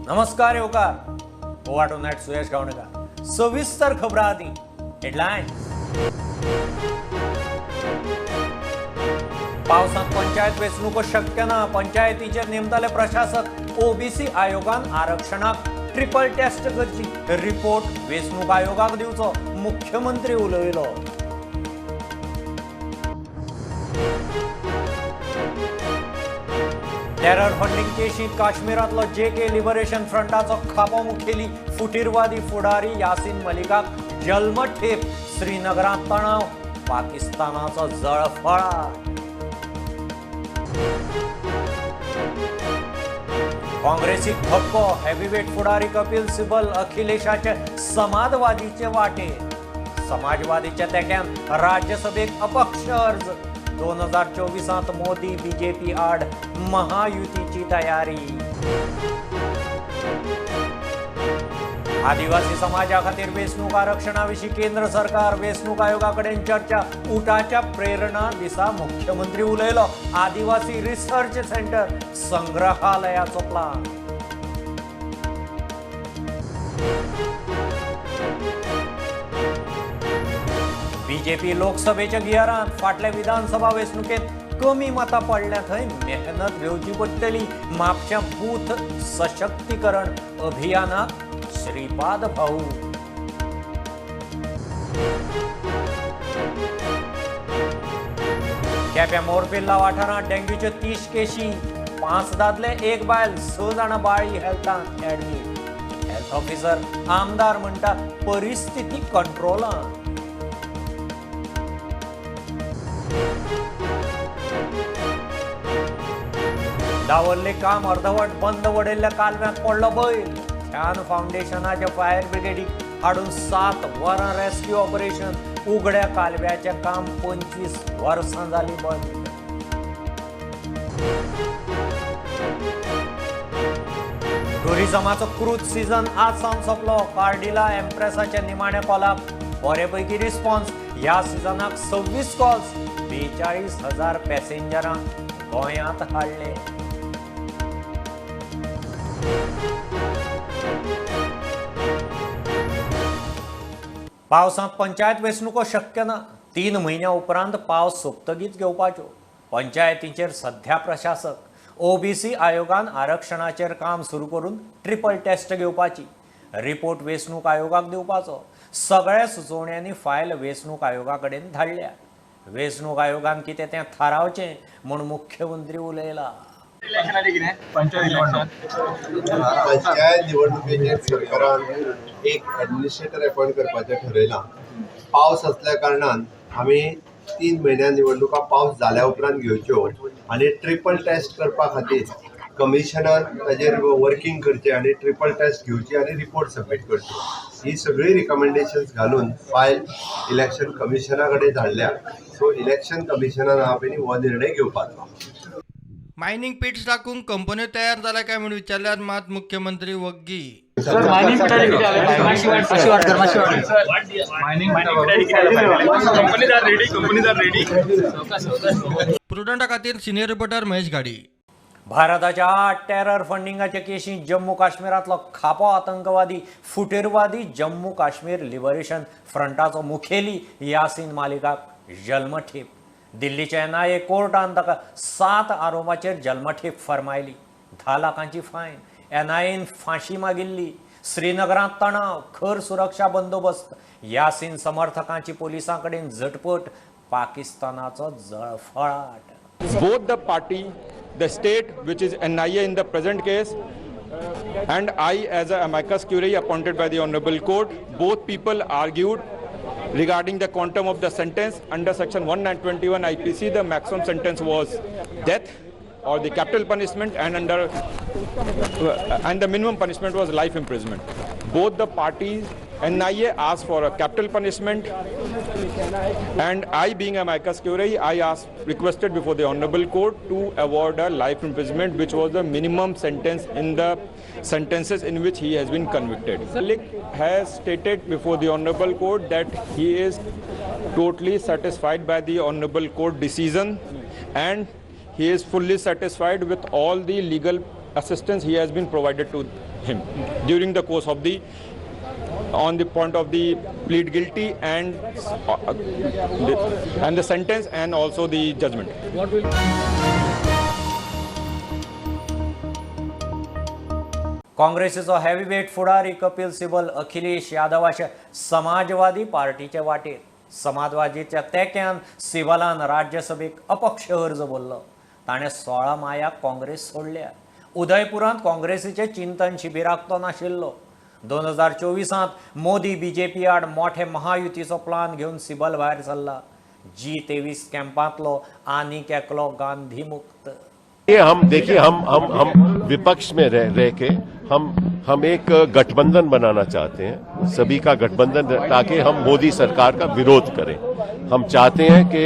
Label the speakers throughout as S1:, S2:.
S1: नमस्कार येवकार गोवा टुनाइट सुयश गावणेकर सविस्तर खबरां आदी हेडलायन्स पावसांत पंचायत वेंचणुको शक्य ना पंचायतीचेर नेमताले प्रशासक ओबीसी आयोगान आरक्षणाक ट्रिपल टेस्ट करची रिपोर्ट वेंचणूक आयोगाक दिवचो मुख्यमंत्री उलयलो टेरर फंडिंग केशींत काश्मीरातलो जेके लिबरेशन फ्रंटाचो खापो मुखेली फुटीरवादी फुडारी यासीन मलिकाक जल्मठेप श्रीनगरांत तणाव पाकिस्तानाचो जळफळाट काँग्रेसीक धक्को हेवीवेट फुडारी कपिल सिब्बल अखिलेशाचे समाजवादीचे वाटे समाजवादीच्या तेक्यान राज्यसभेक अपक्ष अर्ज 2024 मोदी बीजेपी आड महायुतीची तयारी आदिवासी समाजा खातीर वेंचणूक आरक्षणाविशीं केंद्र सरकार वेंचणूक आयोगा कडेन चर्चा उठाच्या प्रेरणा दिसा मुख्यमंत्री उलयलो आदिवासी रिसर्च सेंटर संग्रहालयाचो प्लान बीजेपी लोकसभेच्या गियरांत फाटल्या विधानसभा वेंचणुकेंत कमी मतां पडल्या थंय मेहनत घेवची पडटली म्हापश्यां बूथ सशक्तीकरण अभियानाक श्रीपाद भाऊ केप्यां मोरपिल्ला वाठारांत डेंग्यूच्यो 30 केशी 5 दादले 1 बायल 6 जाणां बाळी हेल्थांत एडमीट हेल्थ ऑफिसर आमदार म्हणटा परिस्थिती कंट्रोलांत दावरले काम अर्धवट बंद वडयल्ल्या कालव्यांत पडलो बैल ध्यान फाउंडेशनाच्या फायर ब्रिगेडीक हाडून 7 वरां रेस्क्यू ऑपरेशन उगड्या कालव्याचें काम 25 वर्सां जालीं बंद टुरिझमाचो क्रूज सीझन आज सावन सोंपलो कार्डिला एम्प्रेसाच्या निमाण्या कॉलाक बरेपैकी रिस्पॉन्स ह्या सिजनाक 26 कॉल्स 42,000 पॅसेंजरांक गोंयांत हाडले पावसांत पंचायत वेंचणुको शक्य ना 3 म्हयन्या उपरांत पावस सोंपतकीच घेवपाच्यो पंचायतीचेर सध्या प्रशासक ओबीसी आयोगान आरक्षणाचेर काम सुरू करून ट्रिपल टेस्ट घेवपाची रिपोर्ट वेंचणूक आयोगाक दिवपाचो सगळ्या सुचोवण्यांनी फायल वेंचणूक आयोगा कडेन धाडल्या वेंचणूक आयोगान कितें तें थारावचें म्हूण मुख्यमंत्री उलयला
S2: पंचायत निवडणुकीचेर सरकारान एक एडमिनिस्ट्रेटर अपॉइंट करपाचें ठरयलां पावस असल्या कारणान आमी 3 म्हयन्या निवडणुका पावस जाल्या उपरांत घेवच्यो आनी ट्रिपल टेस्ट करपा खातीर कमिशनर ताजेर वर्किंग करचें आनी ट्रिपल टेस्ट घेवची आनी रिपोर्ट सबमीट करची ही सगळी रिकमेंडेशन्स घालून फायल इलेक्शन कमिशना कडेन धाडल्या सो इलेक्शन कमिशनान हा पयलीं हो निर्णय घेवपाचो
S3: मायनिंग पिट्स टाकून कंपन्यो तयार झाल्या काय म्हणून विचारल्यात मात मुख्यमंत्री वग्गी प्रुडंटा खातीर सिनियर रिपोर्टर महेश गाडी
S1: भारताच्या 8 टेरर फंडिंगाच्या केशींत जम्मू काश्मीरातलो खापो आतंकवादी फुटीरवादी जम्मू काश्मीर लिबरेशन फ्रंटाचो मुखेली यासीन मालिकाक जल्मठेप दिल्लीच्या एनआयए कोर्टान ताका 7 आरोपाचेर जल्मठेप फरमायली 10 लाखांची फायन एनआयएन फाशी मागिल्ली श्रीनगरांत तणाव खर सुरक्षा बंदोबस्त यासीन समर्थकांची पोलिसां कडेन झटपट पाकिस्तानाचो जळफळाट
S4: Both the party, the state, which is NIA in the present case, and I as a amicus curiae appointed by the Honorable Court, both people argued regarding the quantum of the sentence. Under section 1921 IPC, the maximum sentence was death or the capital punishment, and the minimum punishment was life imprisonment. Both the parties, NIA asked for a capital punishment, and I, being amicus curiae, I requested before the Honorable Court to award a life imprisonment, which was the minimum sentence in the sentences in which he has been convicted. Malik has stated before the Honorable Court that he is totally satisfied by the Honorable Court decision, and he is fully satisfied with all the legal assistance he has been provided to him during the course of the on the point of the plead guilty and the sentence and also the judgment.
S1: काँग्रेसीचो heavyweight फुडारी कपिल सिबल अखिलेश यादवाच्या समाजवादी पार्टीचे वाटेर समाजवादीच्या तेक्यान सिबलान राज्यसभेक अपक्ष अर्ज भरलो. ताणें 16 मायाक काँग्रेस सोडल्या. उदयपुरांत काँग्रेसीचे चिंतन शिबिराक तो नाशिल्लो. 2024 मोदी बीजेपी आड मोठे महायुतीचो प्लान घेवन सिबल भायर सरला. G23 कॅम्पांतलो आनीक एकलो गांधी मुक्त.
S5: ये हम देखिए हम विपक्ष में रह के हम एक गठबंधन बनाना चाहते हैं, सभी का गठबंधन, ताकि हम मोदी सरकार का विरोध करें. हम चाहते हैं कि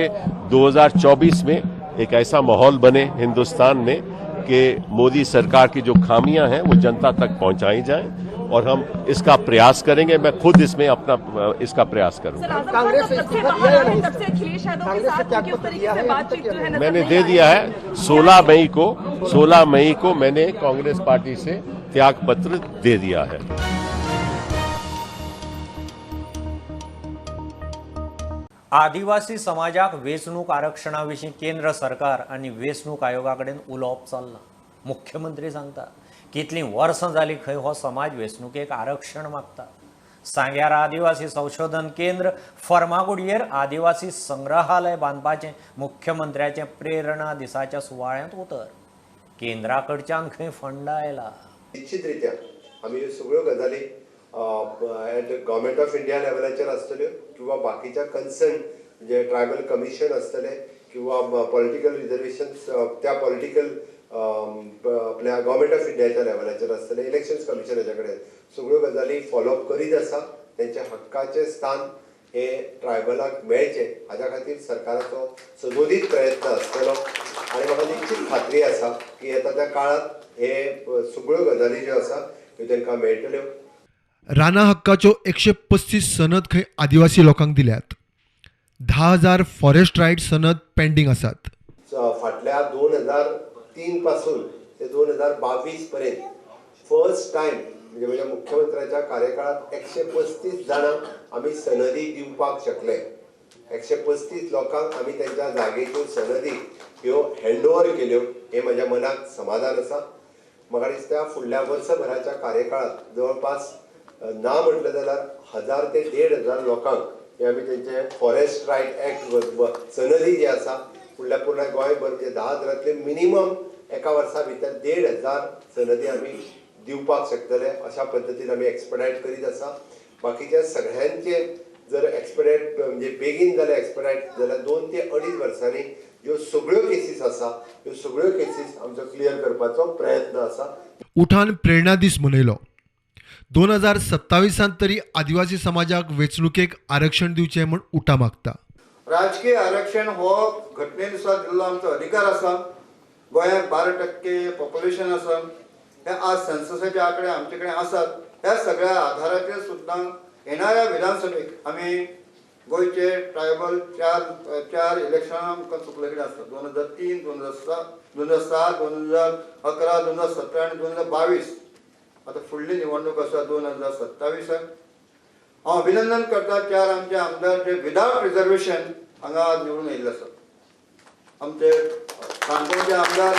S5: 2024 में एक ऐसा माहौल बने हिंदुस्तान में कि मोदी सरकार की जो खामियां हैं वो जनता तक पहुंचाई जाएं और हम इसका प्रयास करेंगे. मैं खुद इसमें अपना इसका प्रयास करूंगा. मैंने दे दिया है 16 मई को मैंने कांग्रेस पार्टी से त्याग पत्र दे दिया है.
S1: आदिवासी समाजाक वेंचणूक आरक्षणाविशीं केंद्र सरकार आनी वेंचणूक आयोगा कडेन उलोवप चल्लां. मुख्यमंत्री सांगता कितलीं वर्सां जालीं खंय हो समाज वेंचणुकेक आरक्षण मागता. सांग्यार आदिवासी संशोधन केंद्र फर्मागुडयेर आदिवासी संग्रहालय बांदपाचें मुख्यमंत्र्याचें प्रेरणा दिसाच्या सुवाळ्यांत उतर. केंद्रा कडच्यान खंय फंड आयला.
S2: निश्चितरित्या आमी ह्यो सगळ्यो गजाली गव्हर्मेंट ऑफ इंडिया लेवलाचेर आसतल्यो किंवा बाकीच्या कन्सर्न जे ट्रायबल कमिशन आसतले किंवा पॉलिटिकल रिजर्वेशन त्या पॉलिटिकल आपल्या गव्हर्मेंट ऑफ इंडियाच्या लेवलाचेर आसतले, इलेक्शन्स कमिशनाच्या कडेन सगळ्यो गजाली फॉलोअप करीत आसा. तेंच्या हक्काचें स्थान हे ट्रायबलाक मेळचें हाच्या खातीर सरकाराचो सदोदीत प्रयत्न आसतलो आनी म्हाका निश्चित खात्री आसा की येता त्या काळात हे सगळ्यो गजाली ज्यो आसा ह्यो तांकां मेळटल्यो.
S3: राना हक्काच्यो 135 सनद खंय आदिवासी लोकांक दिल्यात. 10,000 फॉरेस्ट रायट सनद पेंडिंग आसात.
S2: फाटल्या 2003 पासून ते 2022 पर्यंत फर्स्ट टायम म्हणजे म्हज्या मुख्यमंत्र्याच्या कार्यकाळात 135 जाणांक आमी सनदी दिवपाक शकले. 135 लोकांक आमी त्यांच्या जागेच्यो सनदी ह्यो हँडओव्हर केल्यो. हे म्हज्या मनाक समाधान आसा. म्हाका दिसता फुडल्या वर्सभराच्या कार्यकाळात जवळपास ना म्हटलं जाल्यार 1000 ते 1500 लोकांक हे आमी तेंचे फॉरेस्ट रायट एक्ट सनदी जी आसा फुडल्या पूर्ण गोंयभर म्हणजे 10,000तले मिनिमम एका वर्सा भितर 1500 सनदी आमी दिवपाक शकतले. अशा पद्दतीन आमी एक्सपेडायट करीत आसा. बाकीच्या सगळ्यांचे जर एक्सपेडायट म्हणजे बेगीन जालें एक्सपेडायट जाल्यार 2 ते 2.5 वर्सांनी ह्यो सगळ्यो केसीस आसा ह्यो सगळ्यो केसीस आमचो क्लियर करपाचो प्रयत्न आसा.
S3: उठान प्रेरणा दीस मनयलो. 2027 तरी आदिवासी समाजाक वेंचणुकेक आरक्षण दिवचें म्हूण उठा मागता.
S6: राजकीय आरक्षण हो घटनेनुसार दिल्लो आमचो अधिकार आसा. गोंयांत 12% पॉप्युलेशन आसा. हे आज सेन्ससाचे आंकडे आमचे कडेन आसात. ह्या सगळ्या आधाराचेर सुद्दां येणाऱ्या विधानसभेक आमी गोंयचे ट्रायबल चार इलेक्शनां आमकां चुकले कडेन आसतात. 2003, 2007, 2011, 2017 आनी 2022. आता फुडली निवडणूक आसा 2027. हांव अभिनंदन करता 4 आमचे आमदार जे विदाउट रिजर्वेशन हांगा आज निवडून येयल्ले आसात. आमचे काणकोणचे आमदार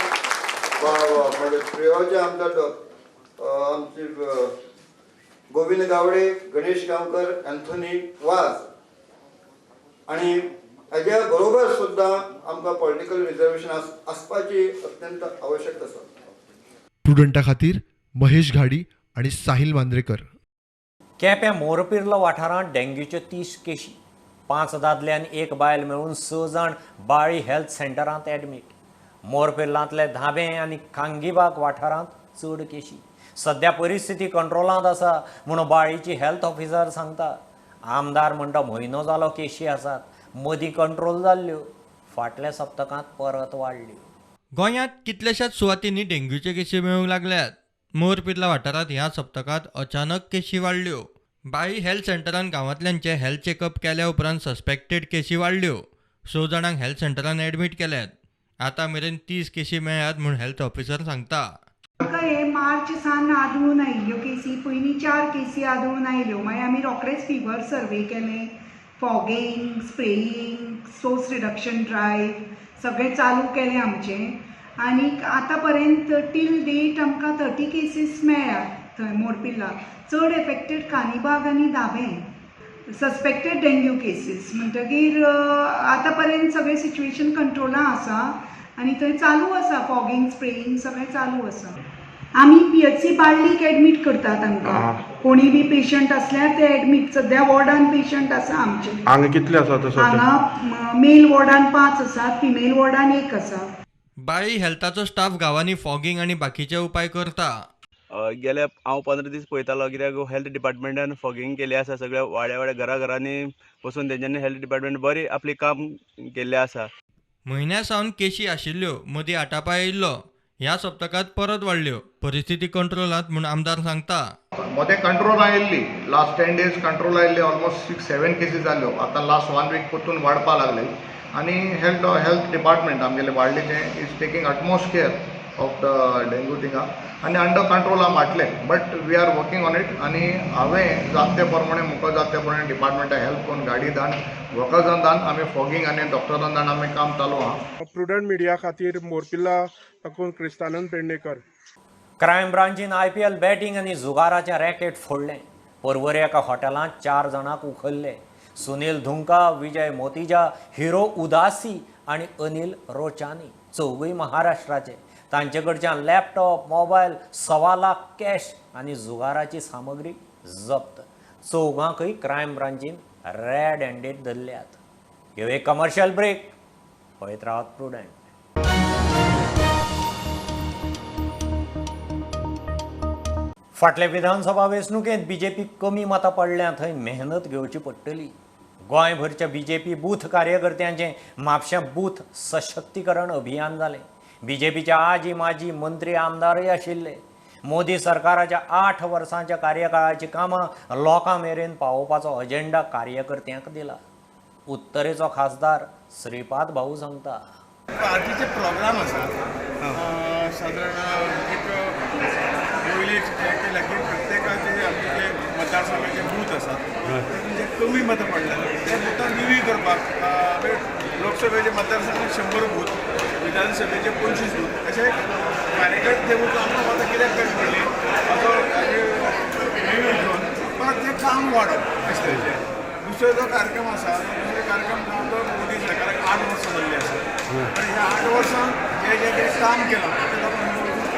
S6: म्हणजे प्रियोचे आमदार आमचे गोविंद गावडे, गणेश गांवकर, एंथोनी वाज आणि हाज्या बरोबर सुद्दां आमकां पॉलिटिकल रिजर्वेशन आसपाची अत्यंत आवश्यक आसा.
S3: स्टुडंटा खातीर महेश घाडी आणि साहिल मांद्रेकर.
S1: केप्यां मोरपिर्ला वाठारांत डेंग्यूच्यो 30 केशी. 5 दादले आनी 1 बायल मेळून 6 जाण बाळी हेल्थ सेंटरांत एडमीट. मोरपिर्लांतले धाबे आनी खांगीबाग वाठारांत चड केशी. सध्या परिस्थिती कंट्रोलांत आसा म्हणून बाळीची हेल्थ ऑफिसर सांगता. आमदार म्हणटा म्हयनो जालो केशी आसात. मदीं कंट्रोल जाल्ल्यो, फाटल्या सप्तकांत परत वाडल्यो.
S3: गोंयांत कितल्याशाच सुवातींनी डेंग्यूचे केशी मेळूंक लागल्यात. मोरपिर्ला वाठारांत ह्या सप्तकांत अचानक केशी वाडल्यो. बाळी हेल्थ सेंटरान गांवांतल्यांचे हेल्थ चेकअप केल्या उपरांत सस्पेक्टेड केशी वाडल्यो. 6 जाणांक हेल्थ सेंटरान एडमीट केल्यात. आतां मेरेन 30 केशी मेळ्ळ्यात म्हूण हेल्थ ऑफिसर सांगता.
S7: म्हाका मार्च सान आदळून आयिल्ल्यो केसी पयलीं 4 केसी आदळून आयल्यो मागीर आमी रोखडेच फिवर सर्वे केलें फॉगिंग स्प्रेईंग सोर्स रिडक्शन ड्रायव्ह सगळें चालू केलें आमचें आनी आतां पर्यंत टील डेट आमकां 30 केसीस मेळ्ळ्यात थंय मोरपिल्ला चड एफेक्टेड कानिबाग आनी दाबें सस्पेक्टेड डेंग्यू केसीस म्हणटकीर आतां पर्यंत सगळें सिच्युएशन कंट्रोलां आसा आनी थंय चालू आसा फॉगिंग स्प्रेईंग सगळें चालू आसा आमी PHC बाळ्ळीक एडमीट करतात तांकां कोणी बी पेशंट असल्यार ते एडमीट सद्या वॉर्डान पेशंट आसा आमचे
S8: हांगा कितले आसा तसो
S7: हांगा मेल वॉर्डान 5 आसात फिमेल वॉर्डान 1 आसा
S3: बाळी हेल्थाचो स्टाफ गांवांनी फॉगिंग आनी बाकीचे उपाय करता.
S9: गेले हांव 15 दीस पळयतालो कित्याक हेल्थ डिपार्टमेंटान फॉगिंग केल्लें आसा सगळ्या वाड्या घरांनी वचून तेंच्यांनी हेल्थ डिपार्टमेंट बरी आपली काम केल्लें आसा.
S3: म्हयन्या सावन केशी आशिल्ल्यो मदीं आटापा येयल्लो ह्या सप्तकात परत वाडल्यो परिस्थिती कंट्रोलांत म्हूण आमदार सांगता.
S8: मदें कंट्रोल आयिल्ली लास्ट 10 days कंट्रोल आयिल्ली ऑलमोस्ट 6-7 केसीस जाल्यो आतां लास्ट 1 week परतून वाडपा लागले आनी हेल्थ डिपार्टमेंट आमगेले वाडलेचें is taking utmost care of the dengue थिंगा आनी अंडर कंट्रोल आम हाडले but we are working on it आनी हांवें जाता ते प्रमाणे मुखार जाता ते प्रमाणे डिपार्टमेंटा हेल्प करून गाडी दान वर्कर्सान दान आमी फॉगिंग आनी डॉक्टरान दान आमी काम चालू आहा.
S10: प्रुडंट मिडिया खातीर मोरपिल्ला ताकून क्रिस्तानंद पेडणेकर.
S1: क्रायम ब्रांचीन IPL बॅटींग आनी जुगाराचें रॅकेट फोडलें परवरे एका हॉटेलांत 4 जाणांक उखल्ले. सुनील धुंका विजय मोतीजा हिरो उदासी आनी अनिल रोचानी चौगूय महाराष्ट्राचे. तांचे कडच्यान लॅपटॉप मोबायल 1.25 लाख कॅश आनी जुगाराची सामग्री जप्त. चौगांकय क्रायम ब्रांचीन रेड हँडेड धरल्यात. ह्यो एक कमर्शियल ब्रेक पळयत रावत प्रुडंट. फाटल्या विधानसभा वेंचणुकेंत BJP कमी मतां पडल्यां थंय मेहनत घेवची पडटली. गोंयभरच्या BJP बूथ कार्यकर्त्यांचें म्हापश्यां बूथ सशक्तीकरण अभियान जालें. BJPचे आजी माजी मंत्री आमदारय आशिल्ले. मोदी सरकाराच्या 8 वर्सांच्या कार्यकाळाची कामां लोकां मेरेन पावोवपाचो अजेंडा कार्यकर्त्यांक दिला. उत्तरेचो खासदार श्रीपाद भाऊ सांगता.
S11: पार्टीचे प्रोग्राम आसा सादारण एक केला की प्रत्येकाचे आमचे जे मतदारसंघाचे बूथ आसात जे कमी मतां पडलेले ते बुथां निवळ करपाक लोकसभेचे मतदारसंघात 100 बूथ विधानसभेचे 25 बूथ अशे कार्यकर्ते बूथ आमकां मतां कित्याक कमी पडली असो निवळ घेवन परत तें काम वाडप अशें तरेचें. दुसरो जो कार्यक्रम आसा दुसरो कार्यक्रम जावन तो मोदी सरकाराक 8 वर्सां जाल्लीं आसा आनी ह्या 8 वर्सांत जे जे कितें काम केलां तें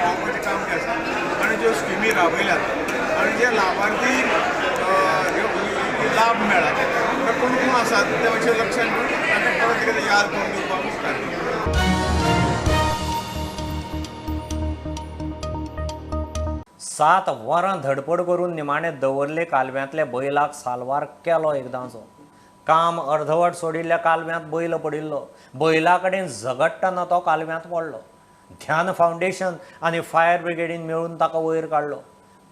S11: पावोवपाचें काम जें आसा आनी ज्यो स्किमी राबयल्यात आनी जे लाभार्थी लाभ मेळ्ळा ते कोण कोण आसात ते मातशें लक्षांत घेवन तांकां परत कितें याद करून दिवपाक स्टार्ट केला.
S1: 7 वरां धडपड करून निमाणे दवरले कालव्यांतल्या बैलाक साल्वार केलो एकदांचो. काम अर्धवट सोडिल्ल्या कालव्यांत बैल पडिल्लो. बैला कडेन झगडटाना तो कालव्यांत पडलो. ध्यान फावंडेशन आनी फायर ब्रिगेडीन मेळून ताका वयर काडलो.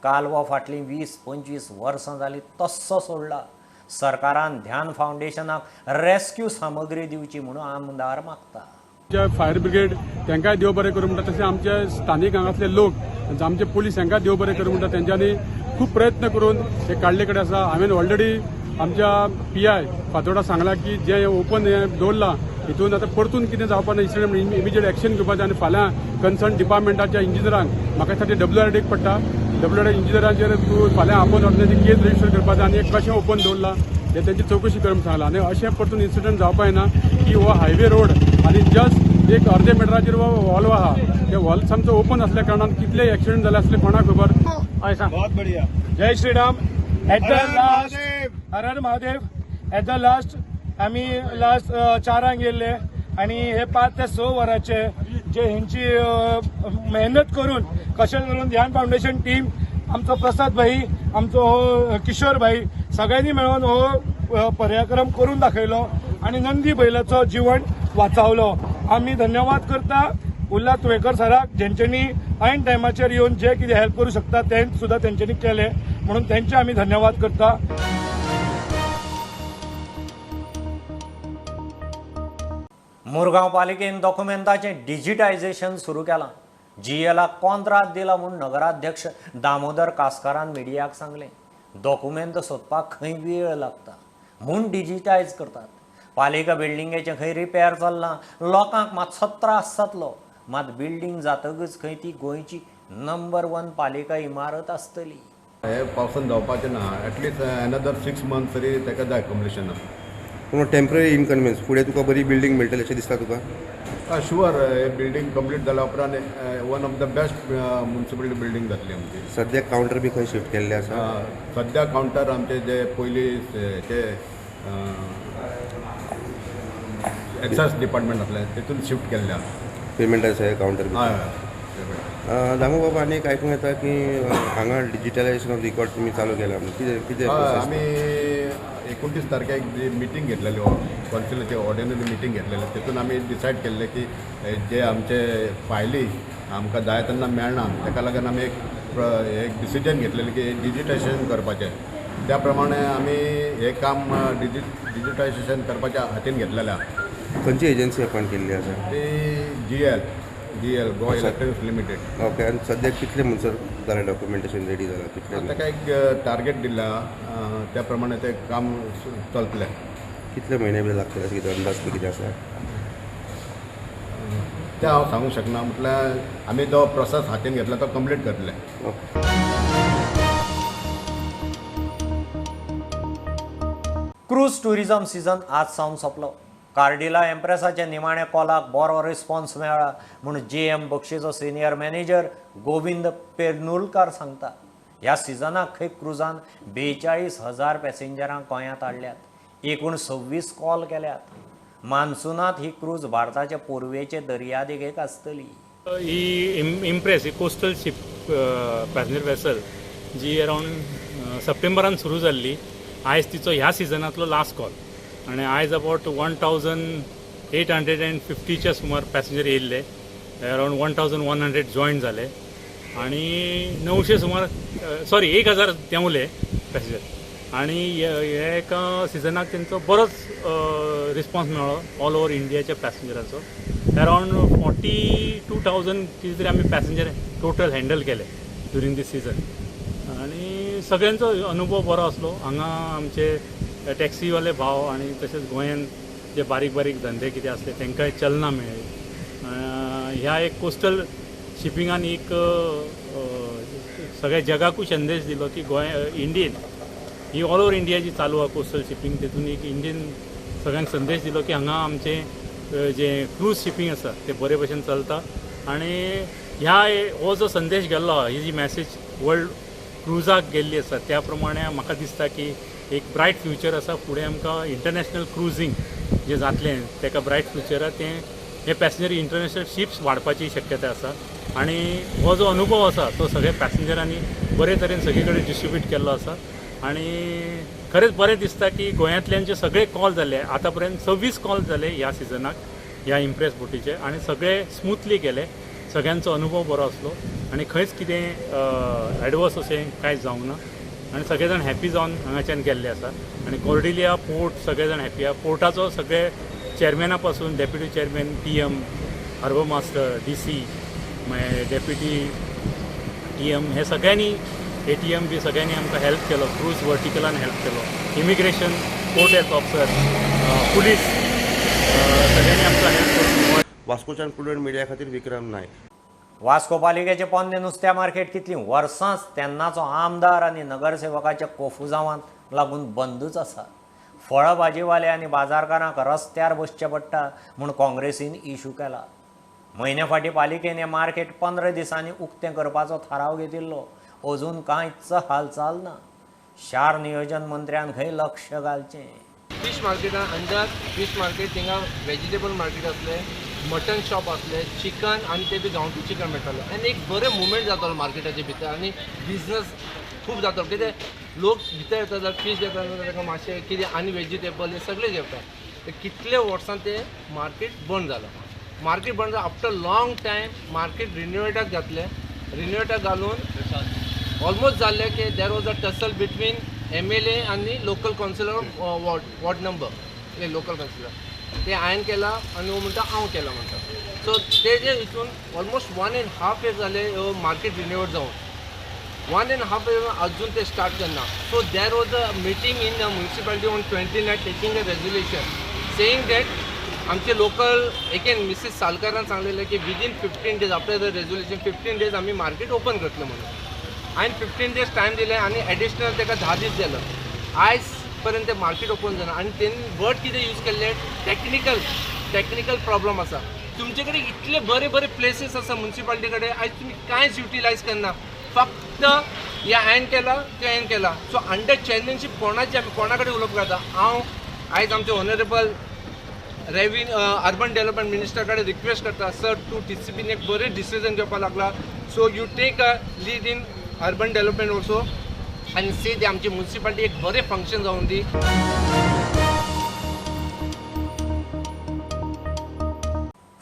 S1: कालवो फाटलीं 20-25 वर्सां जालीं तस्सो सोडला. सरकारान ध्यान फावंडेशनाक रेस्क्यू सामग्री दिवची म्हणून आमदार मागता.
S10: फायर ब्रिगेड तांकांय देव बरें करूं म्हणटा तशें आमचे स्थानीक हांगातले लोक आमचे पुलीस हांकां देव बरें करूं म्हणटा तेंच्यांनी खूब प्रयत्न करून हे काडले कडेन आसा. हांवें ऑलरेडी आमच्या PI फातोर्डा सांगला की जे ओपन दवरला हितून आतां परतून कितें जावपा ना इन्स्टंट इमिजिएट एक्शन घेवपाचें आनी फाल्यां कन्सर्न डिपार्टमेंटाच्या इंजिनियरांक म्हाका साठी WRDक पडटा WRD इंजिनियरांचेर तूं फाल्यां आपोवन ऑर्डनाची केस रजिस्टर करपाचें आनी एक कशें ओपन दवरला हे तेंची चवकशी करप सांगला. आनी अशें परतून इन्सिडंट जावपा येना की हो हायवे रोड आनी जस्ट एक अर्दे मिटराचेर हो हॉल आहा ते हॉल सामको ओपन असल्या कारणान कितले एक्सिडेंट जाले असले कोणाक खबर. हय सांग. बहुत बढिया. जय श्रीराम. एट द लास्ट हर हर महादेव. एट द लास्ट आमी लास्ट 4 गेल्ले आनी हे 5 ते 6 वरांचे जे हेंची मेहनत करून कशें करून ध्यान फावंडेशन टीम आमचो प्रसाद भाई आमचो हो किशोर भाई सगळ्यांनी मेळून हो पर्याक्रम करून दाखयलो आनी नंदी बैलाचो जीवन वाचवलो. आमी धन्यवाद करता उल्ला तुवेकर सराक जेंच्यांनी ऐन टायमाचेर येवन जे कितें हेल्प करूं शकता ते सुद्दां तेंच्यांनी केले म्हणून तेंचे आमी धन्यवाद करता.
S1: मुरगांव पालिकेन डॉक्युमेंटाचें डिजिटायझेशन सुरू केलां. GLाक कॉन्त्रात दिला म्हूण नगराध्यक्ष दामोदर कासकारान मिडियाक सांगलें. डॉक्युमेंट सोदपाक खंय वेळ लागता म्हूण डिजिटायज करतात. पालिका बिल्डिंगेचें खंय रिपेर चल्लां, लोकांक मातसो त्रास जातलो. मात बिल्डींग जातकच खंय ती गोंयची नंबर 1 पालिका इमारत आसतली.
S2: हे पावसान जावपाचें ना. एटलीस्ट एनदर 6 मंथ तरी ताका जाय कंप्लिशनाक.
S12: पूण टेम्पररी इनकन्विन्स फुडें तुका बरी बिल्डींग मेळटली अशें दिसता तुका?
S2: शुअर हे बिल्डींग कंप्लीट जाल्या उपरांत one of the best municipality building जातली आमची.
S12: सद्याक कावंटर बी खंय शिफ्ट केल्ले आसा?
S2: सद्या कावंटर आमचे जे पयलीं ते एक्सायज डिपार्टमेंट आसलें तितून शिफ्ट केल्ले आसा.
S12: पेमेंटाचे कावंटर बी?
S2: हय.
S12: दामू बाबा आनी एक आयकूंक येता की हांगा डिजिटलायजेशन ऑफ रिकॉर्ड तुमी चालू केला म्हणून कितें
S2: आमी 29 तारखेक जी मिटींग घेतलेली कौन्सिलाची ऑर्डिनरी मिटींग घेतलेली तितून आमी डिसायड केल्ले की जे आमचे फायली आमकां जाय तेन्ना मेळना ताका लागून आमी एक डिसिजन घेतलेलें की डिजिटायजेशन करपाचें. त्या प्रमाणे आमी हे काम डिजिटायजेशन करपाच्या हातीन घेतलेलें आसा.
S12: खंयची एजन्सी अपॉयंट केल्ली आसा?
S2: ती GL Goa electronics limited.
S12: Okay. आनी सद्याक कितले म्हणसर जालें डॉक्युमेंटेशन रेडी जालां? कितले?
S2: ताका एक टार्गेट दिला त्या प्रमाणे ते काम चलतलें.
S12: कितले म्हयने बी लागतले अशें कितें अंदाज कितें आसा?
S2: तें हांव सांगूंक शकना. म्हटल्यार आमी जो प्रोसेस हातीन घेतला तो कंप्लीट करतले.
S1: क्रूज टुरिझम सीझन आज सावन सोंपलो. कार्डिला एम्प्रेसाच्या निमाण्या कॉलाक बरो रिस्पॉन्स मेळ्ळा म्हूण JM बक्षीचो सिनियर मॅनेजर गोविंद पेर्नुलकार सांगता. ह्या सिजनाक खंय क्रुजान 42,000 पॅसेंजरांक गोंयांत हाडल्यात. एकूण 26 कॉल केल्यात. मान्सूनांत ही क्रूज भारताच्या पूर्वेचे दर्यादेगेक आसतली.
S10: ही इम्प्रेस ही कोस्टल शिप पॅसेंजर वेसल जी अरावंड सप्टेंबरान सुरू जाल्ली. आयज तिचो ह्या सिजनांतलो लास्ट कॉल आनी आयज अबावट 1850च्या सुमार पॅसेंजर येयल्ले. अरावंड 1100 जॉयन जाले आनी 900 सुमार 1000 देंवले पॅसेंजर. आनी हे एका सिजनाक तेंचो बरोच रिस्पॉन्स मेळ्ळो ऑल ओवर इंडियाच्या पॅसेंजराचो. अरावंड 42,000 कितें तरी आमी पॅसेंजर टोटल हँडल केले ड्युरींग दीस सीजन. आनी सगळ्यांचो अनुभव बरो आसलो. हांगा आमचे टॅक्सीवाले भाव आनी तशेंच गोंयांत जे बारीक बारीक धंदे कितें आसले तांकांय चलना मेळ्ळी. ह्या एक कोस्टल शिपिंगान एक सगळ्या जगाकूय संदेश दिलो की इंडियेन ही ऑल ओवर इंडिया जी चालू आहा कोस्टल शिपिंग तितून एक इंडियन सगळ्यांक संदेश दिलो की हांगा आमचे जे क्रूज शिपिंग आसा ते बरे भशेन चलता. आनी हो जो संदेश गेल्लो ही जी मॅसेज वर्ल्ड क्रुजाक गेल्ली आसा त्या प्रमाणे म्हाका दिसता की एक ब्रायट फ्युचर आसा फुडें. आमकां इंटरनॅशनल क्रुजींग जें जातलें ताका ब्रायट फ्युचर आसा तें हे पॅसेंजर इंटरनॅशनल शिप्स वाडपाची शक्यताय आसा. आनी हो जो अनुभव आसा तो सगळ्या पॅसेंजरांनी बरे तरेन सगळे कडेन डिस्ट्रिब्यूट केल्लो आसा. आनी खरेंच बरें दिसता की गोंयांतल्यान सगळे कॉल जाले आतां पर्यंत 26 कॉल जाले ह्या सिजनाक ह्या इम्प्रेस बोटीचे आनी सगळे स्मुथली गेले. सगळ्यांचो अनुभव बरो आसलो आनी खंयच कितें एडवर्स अशें कांयच जावंक ना. आनी सगळे जाण हॅपी जावन हांगाच्यान गेल्ले आसा. आनी कॉर्डिलिया पोर्ट सगळे जाण हॅपी आहा. पोर्टाचो सगळे चॅरमॅना पासून deputy chairman PM harbour master DC मागीर डेप्युटी TM हे सगळ्यांनी ATM बी सगळ्यांनी आमकां हेल्प केलो. क्रूज वर्टिकलान हेल्प केलो. Immigration port health officer police सगळ्यांनी आमकां हेल्प केलो.
S12: वास्कोच्यान प्रुडंट मिडिया खातीर विक्रम नायक.
S1: वास्को पालिकेचे पोन्ने नुस्त्या मार्केट कितली वर्सांच तेन्नाचो आमदार आनी नगरसेवकाच्या कोफुजावांक लागून बंदूच आसा. फळ भाजीवाले आनी बाजारकारांक रस्त्यार बसचें पडटा म्हूण काँग्रेसीन इशू केला. म्हयन्या फाटीं पालिकेन हें मार्केट 15 दिसांनी उक्तें करपाचो थाराव घेतिल्लो. अजून कांयच हालचाल ना. शार नियोजन मंत्र्यान खंय लक्ष घालचें.
S13: फिश मार्केटान अंदर फिश मार्केट थिंगा वेजिटेबल मार्केट आसलें, मटन शॉप आसलें, चिकन आनी ते बी गांवठी चिकन मेळटालें. आनी एक बरें मुवमेंट जातालो मार्केटाचे भितर आनी बिजनस खूब जातालो. कितें लोक भितर येता जाल्यार फीश घेता जाल्यार ताका मातशें कितें आनी वेजिटेबल हे सगळें घेता. कितले वर्सां ते मार्केट बंद जालो. मार्केट बंद जालो आफ्टर लॉंग टायम मार्केट रिन्युवेटाक घातलें. रिन्युवेटाक घालून ऑलमोस्ट जाल्लें की there was a tussle between MLA आनी local councillor ward number local councillor ते हांवें केला आनी वो म्हणटा हांव केला म्हणटा. सो ते जे हितून ऑलमोस्ट 1.5 years जाले मार्केट रिन्यूवड जावन 1.5 years अजून ते स्टार्ट करना. So there was a meeting in the municipality on 29 taking a resolution saying that आमचे लोकल एकेन मिसेस सालकारान सांगलेले की within 15 days after the resolution 15 days आम्ही मार्केट ओपन करतले म्हणून. हांवें 15 days टायम दिले आनी एडिशनल ताका 10 दीस दिलो. आयज पर्यंत ते मार्केट ओपन जाना आनी तेणी वर्ड कितें यूज केल्ले टेक्निकल प्रॉब्लम आसा. तुमचे कडेन इतले बरे बरे प्लेसीस आसा म्युनिसिपालिटी कडेन आयज तुमी कांयच युटिलायज करना. फक्त ह्या हांवें केला ते हांवें केला. सो अंडर चॅम्पियनशीप कोणाची आमी कोणा कडेन उलोवप करता. हांव आयज आमचे ऑनरेबल अर्बन डेव्हलपमेंट मिनिस्टर कडेन रिक्वेस्ट करता सर तूं TCPन एक बरें डिसिजन घेवपाक लागला. So you take a lead in urban development also आनी सी दी आमची म्युनिसिपालिटी एक बरें फंक्शन जावन दी.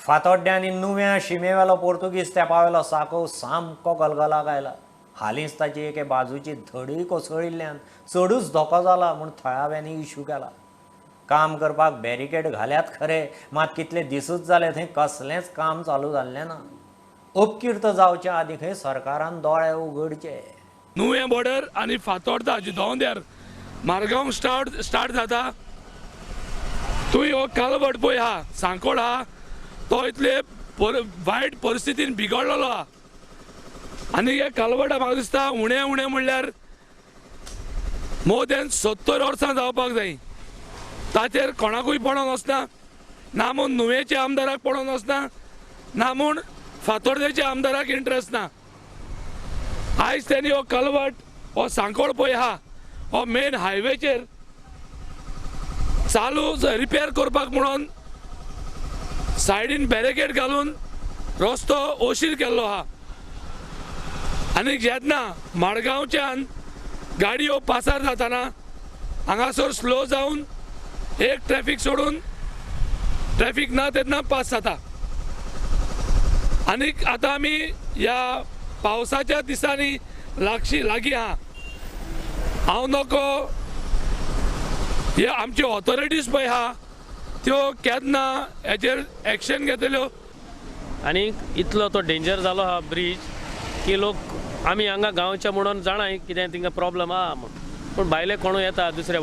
S1: फातोड्ड्यांनी नुव्या शिमेवेलो पोर्तुगीज तेंपावेलो साकव सामको गलगलाक आयला. हालींच ताची एके बाजूची धडीय कोसळिल्ल्यान चडूच धोको जाला म्हूण थळाव्यांनी इश्यू केला. काम करपाक बॅरिकेड घाल्यात खरे, मात कितले दिसूच जाले थंय कसलेंच काम चालू जाल्लें ना. उपकीर्त जावच्या आदीं खंय सरकारान दोळे उगडचे.
S14: नुवें बॉर्डर आनी फातोर्डा जिदोंद्यार मारगांव स्टार्ट जाता. थंय हो कालवट पळय आहा सांकोड आहा तो इतले वायट परिस्थितीन बिगडलेलो आहा. आनी हे कालवटा म्हाका दिसता उणें म्हणल्यार मोर दॅन 70 वर्सां जावपाक जाय. ताचेर कोणाकूय पडों वचना ना म्हूण नुवेचे आमदाराक पडों वचना ना म्हूण फातोर्डेच्या आमदाराक इंट्रस्ट ना. आयज त्यांनी हो कलवट हो सांकोड पळय आहा हो मेन हायवेचेर चालू रिपेर करपाक म्हणून सायडीन बॅरिकेड घालून रस्तो ओशीर केल्लो आहा. आनी जेन्ना मडगांवच्यान गाडयो पासार जाताना हांगासर स्लो जावन एक ट्रॅफिक सोडून ट्रॅफिक ना तेन्ना पास जाता. आनी आतां आमी ह्या पावसाच्या दिसांनी लागीं आहा. हांव नको हे आमचे ऑथॉरिटीज पळय आहा त्यो केन्ना हेचेर एक्शन घेतल्यो.
S15: आनी इतलो तो डेंजर जालो हा ब्रीज की लोक आमी हांगा गांवचे म्हणून जाणाय कितें तिंगा प्रॉब्लम आहा म्हूण, पूण भायले कोणूय येता दुसरे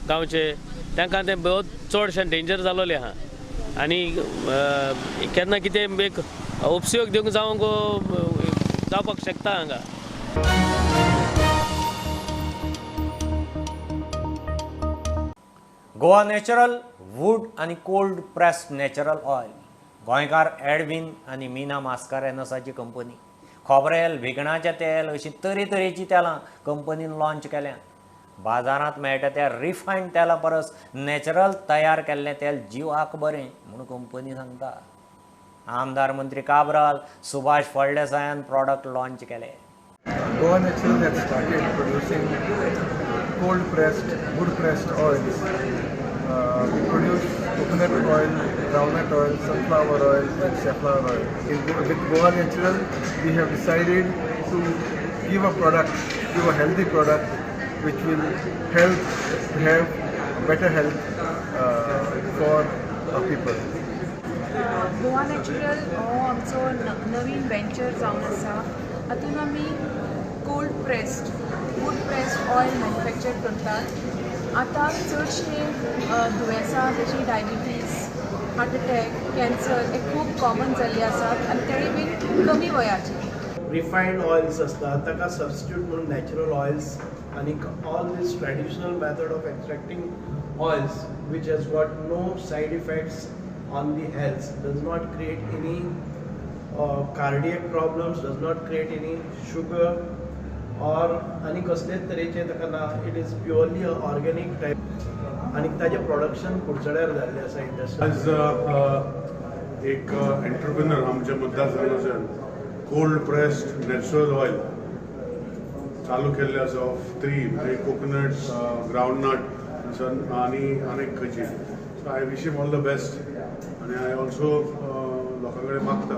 S15: गांवचे तांकां तें बहुत चडशें डेंजर जालोलें आहा. आनी केन्ना कितें एक उपयोग दिवंक जावपाक शकता हांगा.
S1: गोवा नॅचरल वूड आनी कोल्ड प्रेस्ड नॅचरल ऑयल गोंयकार एडविन आनी मीना मास्कारेनसाची कंपनी. खोबरेल भिकणाचें तेल अशीं तरेतरेची तेलां कंपनीन लॉन्च केल्यात. बाजारांत मेळटा त्या रिफायंड तेला परस नॅचरल तयार केल्लें तेल जिवाक बरें म्हूण कंपनी सांगता. आमदार मंत्री काब्राल सुभाष फळदेसायान प्रॉडक्ट लॉन्च केले.
S16: Goa Natural had started producing cold pressed, wood pressed oils. We produce coconut oil, groundnut oil, sunflower oil and safflower oil. With Goa Natural we have decided to give a healthy product which will help have better health for our people.
S17: Goa natural हो आमचो नवीन venture जावन आसा. हातून आमी cold pressed wood pressed oil manufacture करतात. आतां चडशे दुयेंसां जशी डायबिटीज, हार्ट अटॅक, कॅन्सर हे खूब कॉमन जाल्ले आसात आनी तेय बीन कमी वयाचे.
S18: रिफायंड ऑयल्स असतात ताका सबस्टिट्यूट म्हणून नॅचरल ऑयल्स आणि all these traditional method of extracting oils which has got no side effects on the health, does not create any cardiac problems, does not create any sugar or any कसलेच तरेचे ताका ना. It is purely organic type आणि ताजें production कुडचड्यार जाल्लें आसा industry.
S19: आज एक एंटरप्रेन्युअर आमच्या मतदारसंघाच्यान कोल्ड प्रेस्ड नॅचरल ऑयल चालू केल्ले आसा ऑफ 3 म्हणजे कोकोनट, ग्रावंडनट आनी अनेक खंयची. So I wish him all the best आनी आय ऑल्सो लोकां कडेन मागता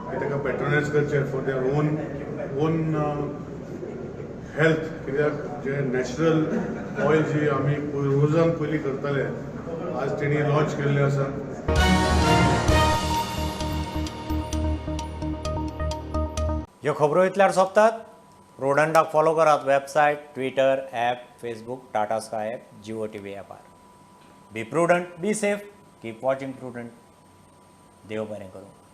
S19: की ताका पॅट्रोनायज करचे फॉर देयर ओन हेल्थ. कित्याक जे नॅचरल ऑयल जी आमी रोजान पयलीं करताले आज तेणी लॉन्च केल्ले आसा.
S1: ह्यो खबरो इतल्यार सोंपतात. प्रुडंटाक फॉलो करात website, Twitter, app, Facebook, Tata Sky app, Jio TV ॲपार. Be prudent, be safe, keep watching prudent. देव बरें करूं.